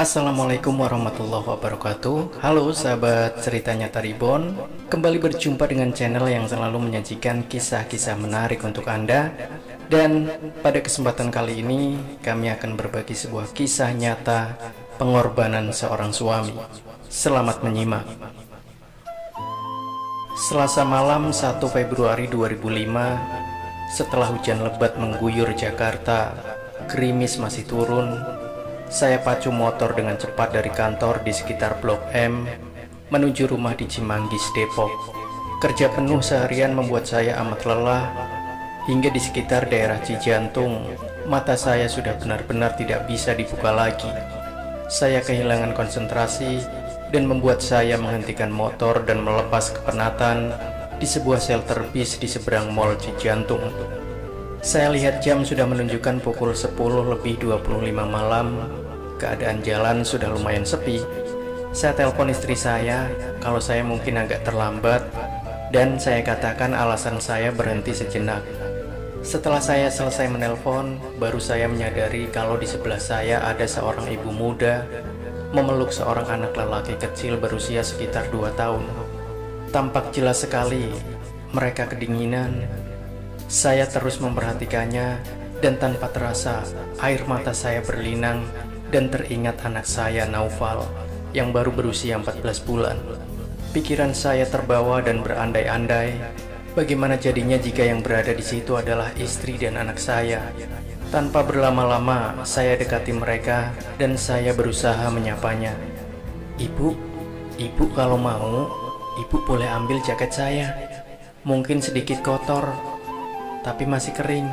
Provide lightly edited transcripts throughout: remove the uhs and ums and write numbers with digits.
Assalamualaikum warahmatullahi wabarakatuh. Halo sahabat cerita nyata Reborn. Kembali berjumpa dengan channel yang selalu menyajikan kisah-kisah menarik untuk Anda. Dan pada kesempatan kali ini kami akan berbagi sebuah kisah nyata pengorbanan seorang suami. Selamat menyimak. Selasa malam 1 Februari 2005, setelah hujan lebat mengguyur Jakarta, gerimis masih turun. Saya pacu motor dengan cepat dari kantor di sekitar Blok M menuju rumah di Cimanggis, Depok. Kerja penuh seharian membuat saya amat lelah. Hingga di sekitar daerah Cijantung, mata saya sudah benar-benar tidak bisa dibuka lagi. Saya kehilangan konsentrasi dan membuat saya menghentikan motor dan melepas kepenatan di sebuah shelter bis di seberang Mall Cijantung. Saya lihat jam sudah menunjukkan pukul 10:25 malam. Keadaan jalan sudah lumayan sepi. Saya telepon istri saya kalau saya mungkin agak terlambat, dan saya katakan alasan saya berhenti sejenak. Setelah saya selesai menelpon, baru saya menyadari kalau di sebelah saya ada seorang ibu muda memeluk seorang anak lelaki kecil berusia sekitar 2 tahun. Tampak jelas sekali mereka kedinginan. Saya terus memperhatikannya, dan tanpa terasa air mata saya berlinang dan teringat anak saya Naufal yang baru berusia 14 bulan. Pikiran saya terbawa dan berandai-andai bagaimana jadinya jika yang berada di situ adalah istri dan anak saya. Tanpa berlama-lama saya dekati mereka dan saya berusaha menyapanya. Ibu kalau mau, ibu boleh ambil jaket saya. Mungkin sedikit kotor, tapi masih kering.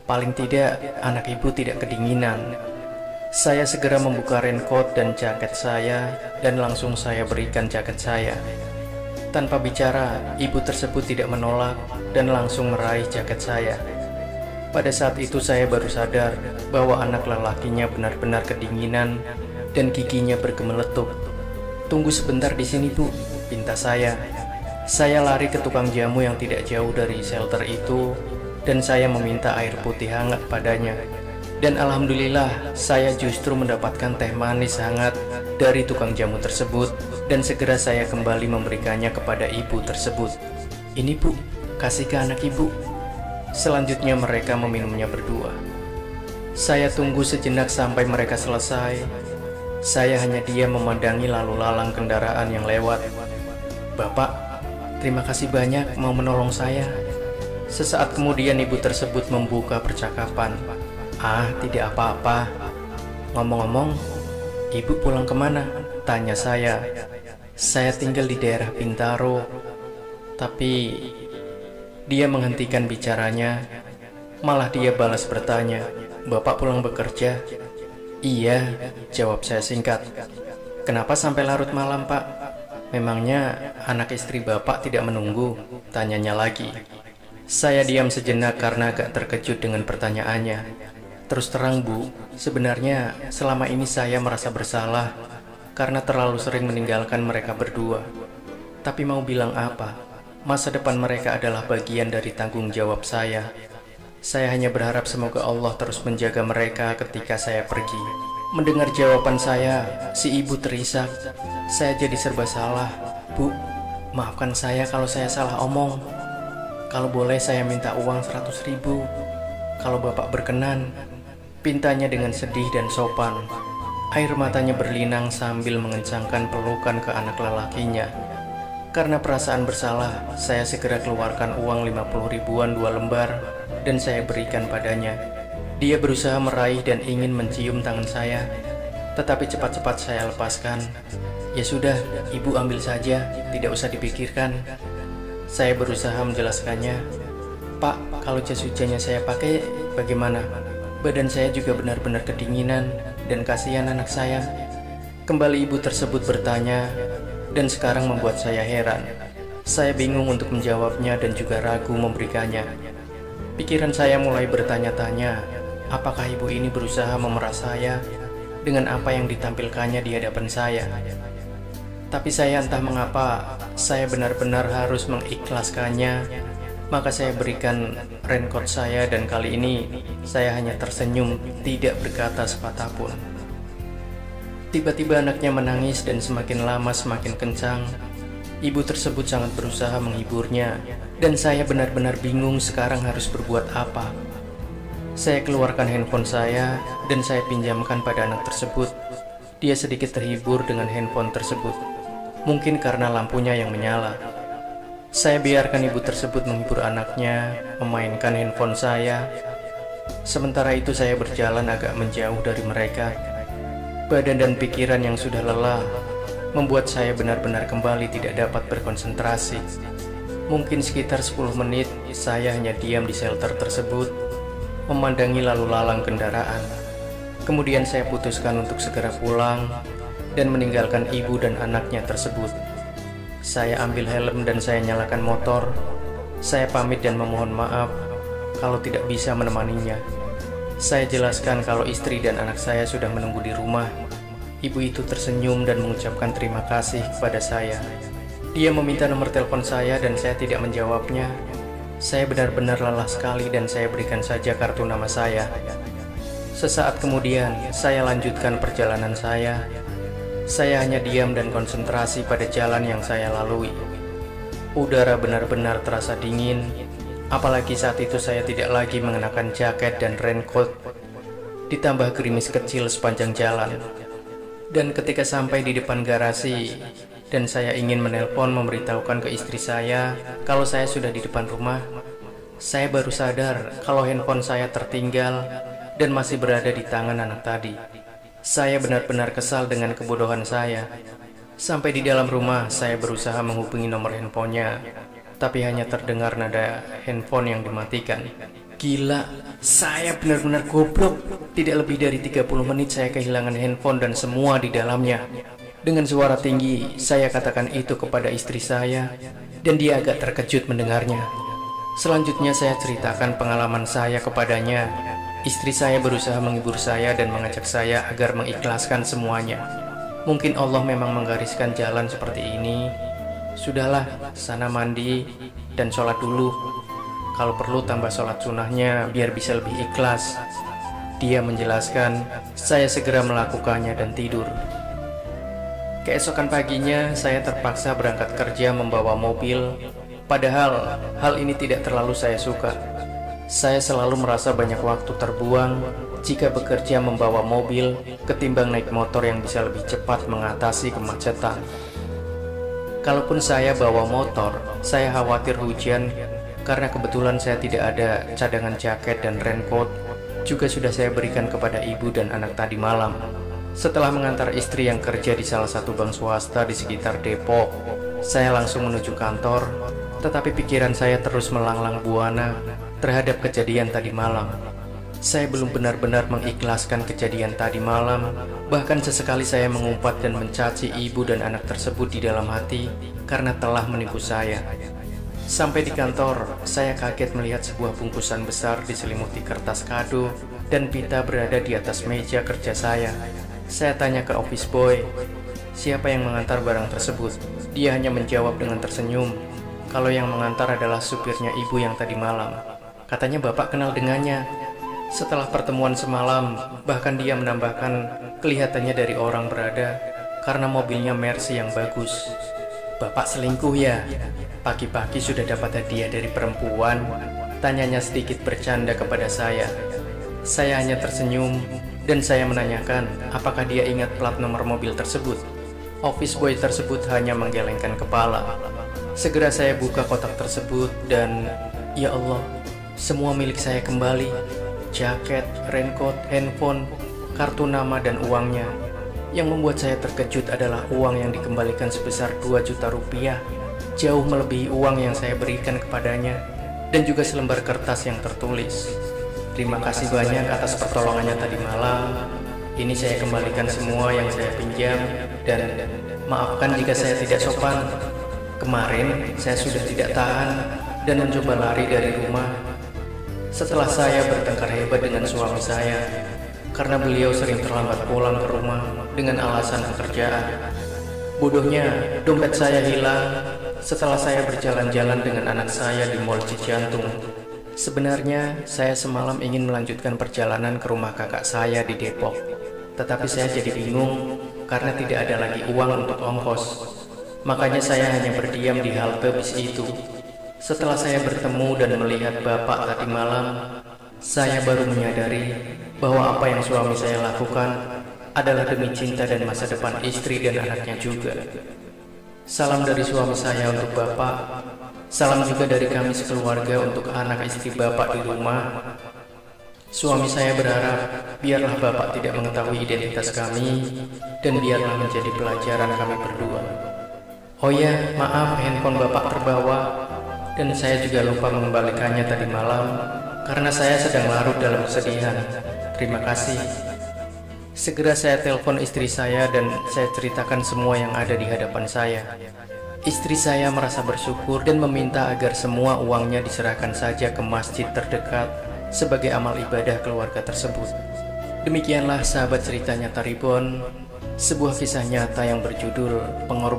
Paling tidak anak ibu tidak kedinginan. Saya segera membuka raincoat dan jaket saya, dan langsung saya berikan jaket saya. Tanpa bicara, ibu tersebut tidak menolak dan langsung meraih jaket saya. Pada saat itu saya baru sadar bahwa anak lelakinya benar-benar kedinginan dan giginya bergemeletup. "Tunggu sebentar di sini, Bu," pinta saya. Saya lari ke tukang jamu yang tidak jauh dari shelter itu, dan saya meminta air putih hangat padanya. Dan alhamdulillah saya justru mendapatkan teh manis hangat dari tukang jamu tersebut, dan segera saya kembali memberikannya kepada ibu tersebut. "Ini, Bu, kasih ke anak ibu." Selanjutnya mereka meminumnya berdua. Saya tunggu sejenak sampai mereka selesai. Saya hanya diam memandangi lalu lalang kendaraan yang lewat. "Bapak, terima kasih banyak mau menolong saya." Sesaat kemudian ibu tersebut membuka percakapan. "Ah, tidak apa-apa. Ngomong-ngomong, ibu pulang kemana?" tanya saya. "Saya tinggal di daerah Bintaro." Tapi dia menghentikan bicaranya. Malah dia balas bertanya, "Bapak pulang bekerja?" "Iya," jawab saya singkat. "Kenapa sampai larut malam, Pak? Memangnya anak istri Bapak tidak menunggu?" tanyanya lagi. Saya diam sejenak karena agak terkejut dengan pertanyaannya. "Terus terang, Bu, sebenarnya selama ini saya merasa bersalah karena terlalu sering meninggalkan mereka berdua. Tapi mau bilang apa? Masa depan mereka adalah bagian dari tanggung jawab saya. Saya hanya berharap semoga Allah terus menjaga mereka ketika saya pergi." Mendengar jawaban saya, si ibu terisak. Saya jadi serba salah. "Bu, maafkan saya kalau saya salah omong. Kalau boleh saya minta uang 100.000, kalau Bapak berkenan," pintanya dengan sedih dan sopan. Air matanya berlinang sambil mengencangkan pelukan ke anak lelakinya. Karena perasaan bersalah, saya segera keluarkan uang 50 ribuan 2 lembar dan saya berikan padanya. Dia berusaha meraih dan ingin mencium tangan saya, tetapi cepat-cepat saya lepaskan. "Ya sudah, ibu ambil saja, tidak usah dipikirkan." Saya berusaha menjelaskannya. "Pak, kalau jas hujannya saya pakai bagaimana? Badan saya juga benar-benar kedinginan dan kasihan anak saya." Kembali ibu tersebut bertanya, dan sekarang membuat saya heran. Saya bingung untuk menjawabnya dan juga ragu memberikannya. Pikiran saya mulai bertanya-tanya, apakah ibu ini berusaha memeras saya dengan apa yang ditampilkannya di hadapan saya. Tapi saya entah mengapa, saya benar-benar harus mengikhlaskannya. Maka saya berikan raincoat saya, dan kali ini saya hanya tersenyum, tidak berkata sepatah pun. Tiba-tiba anaknya menangis dan semakin lama semakin kencang. Ibu tersebut sangat berusaha menghiburnya, dan saya benar-benar bingung sekarang harus berbuat apa. Saya keluarkan handphone saya dan saya pinjamkan pada anak tersebut. Dia sedikit terhibur dengan handphone tersebut, mungkin karena lampunya yang menyala. Saya biarkan ibu tersebut menghibur anaknya, memainkan handphone saya. Sementara itu saya berjalan agak menjauh dari mereka. Badan dan pikiran yang sudah lelah membuat saya benar-benar kembali tidak dapat berkonsentrasi. Mungkin sekitar 10 menit saya hanya diam di shelter tersebut, memandangi lalu lalang kendaraan. Kemudian saya putuskan untuk segera pulang dan meninggalkan ibu dan anaknya tersebut. Saya ambil helm dan saya nyalakan motor. Saya pamit dan memohon maaf kalau tidak bisa menemaninya. Saya jelaskan kalau istri dan anak saya sudah menunggu di rumah. Ibu itu tersenyum dan mengucapkan terima kasih kepada saya. Dia meminta nomor telepon saya dan saya tidak menjawabnya. Saya benar-benar lelah sekali dan saya berikan saja kartu nama saya. Sesaat kemudian, saya lanjutkan perjalanan saya. Saya hanya diam dan konsentrasi pada jalan yang saya lalui. Udara benar-benar terasa dingin, apalagi saat itu saya tidak lagi mengenakan jaket dan raincoat. Ditambah gerimis kecil sepanjang jalan. Dan ketika sampai di depan garasi, dan saya ingin menelpon memberitahukan ke istri saya kalau saya sudah di depan rumah, saya baru sadar kalau handphone saya tertinggal dan masih berada di tangan anak tadi. Saya benar-benar kesal dengan kebodohan saya. Sampai di dalam rumah, saya berusaha menghubungi nomor handphonenya, tapi hanya terdengar nada handphone yang dimatikan. Gila, saya benar-benar goblok. Tidak lebih dari 30 menit saya kehilangan handphone dan semua di dalamnya. Dengan suara tinggi, saya katakan itu kepada istri saya, dan dia agak terkejut mendengarnya. Selanjutnya saya ceritakan pengalaman saya kepadanya. Istri saya berusaha menghibur saya dan mengajak saya agar mengikhlaskan semuanya. Mungkin Allah memang menggariskan jalan seperti ini. Sudahlah, sana mandi dan sholat dulu. Kalau perlu tambah sholat sunnahnya biar bisa lebih ikhlas. Dia menjelaskan, saya segera melakukannya dan tidur. Keesokan paginya, saya terpaksa berangkat kerja membawa mobil. Padahal, hal ini tidak terlalu saya suka. Saya selalu merasa banyak waktu terbuang jika bekerja membawa mobil ketimbang naik motor yang bisa lebih cepat mengatasi kemacetan. Kalaupun saya bawa motor, saya khawatir hujan karena kebetulan saya tidak ada cadangan jaket dan raincoat. Juga sudah saya berikan kepada ibu dan anak tadi malam. Setelah mengantar istri yang kerja di salah satu bank swasta di sekitar Depok, saya langsung menuju kantor, tetapi pikiran saya terus melanglang buana terhadap kejadian tadi malam. Saya belum benar-benar mengikhlaskan kejadian tadi malam. Bahkan sesekali saya mengumpat dan mencaci ibu dan anak tersebut di dalam hati karena telah menipu saya. Sampai di kantor, saya kaget melihat sebuah bungkusan besar diselimuti kertas kado dan pita berada di atas meja kerja saya. Saya tanya ke office boy, siapa yang mengantar barang tersebut? Dia hanya menjawab dengan tersenyum kalau yang mengantar adalah supirnya ibu yang tadi malam. Katanya bapak kenal dengannya. Setelah pertemuan semalam, bahkan dia menambahkan kelihatannya dari orang berada karena mobilnya Mercy yang bagus. Bapak selingkuh ya? Pagi-pagi sudah dapat hadiah dari perempuan, tanyanya sedikit bercanda kepada saya. Saya hanya tersenyum dan saya menanyakan apakah dia ingat plat nomor mobil tersebut. Office boy tersebut hanya menggelengkan kepala. Segera saya buka kotak tersebut dan ya Allah, semua milik saya kembali. Jaket, raincoat, handphone, kartu nama dan uangnya. Yang membuat saya terkejut adalah uang yang dikembalikan sebesar 2 juta rupiah, jauh melebihi uang yang saya berikan kepadanya, dan juga selembar kertas yang tertulis, "Terima kasih banyak atas pertolongannya tadi malam. Ini saya kembalikan semua yang saya pinjam, dan maafkan jika saya tidak sopan. Kemarin saya sudah tidak tahan dan mencoba lari dari rumah. Setelah saya bertengkar hebat dengan suami saya karena beliau sering terlambat pulang ke rumah dengan alasan pekerjaan. Bodohnya, dompet saya hilang setelah saya berjalan-jalan dengan anak saya di Mall Cijantung. Sebenarnya saya semalam ingin melanjutkan perjalanan ke rumah kakak saya di Depok, tetapi saya jadi bingung karena tidak ada lagi uang untuk ongkos. Makanya saya hanya berdiam di halte bis itu. Setelah saya bertemu dan melihat Bapak tadi malam, saya baru menyadari bahwa apa yang suami saya lakukan adalah demi cinta dan masa depan istri dan anaknya juga. Salam dari suami saya untuk Bapak. Salam juga dari kami sekeluarga untuk anak istri Bapak di rumah. Suami saya berharap biarlah Bapak tidak mengetahui identitas kami dan biarlah menjadi pelajaran kami berdua. Oh ya, maaf handphone Bapak terbawa dan saya juga lupa mengembalikannya tadi malam karena saya sedang larut dalam kesedihan. Terima kasih. Segera saya telepon istri saya dan saya ceritakan semua yang ada di hadapan saya. Istri saya merasa bersyukur dan meminta agar semua uangnya diserahkan saja ke masjid terdekat sebagai amal ibadah keluarga tersebut. Demikianlah sahabat cerita nyata Reborn, sebuah kisah nyata yang berjudul Pengorbanan.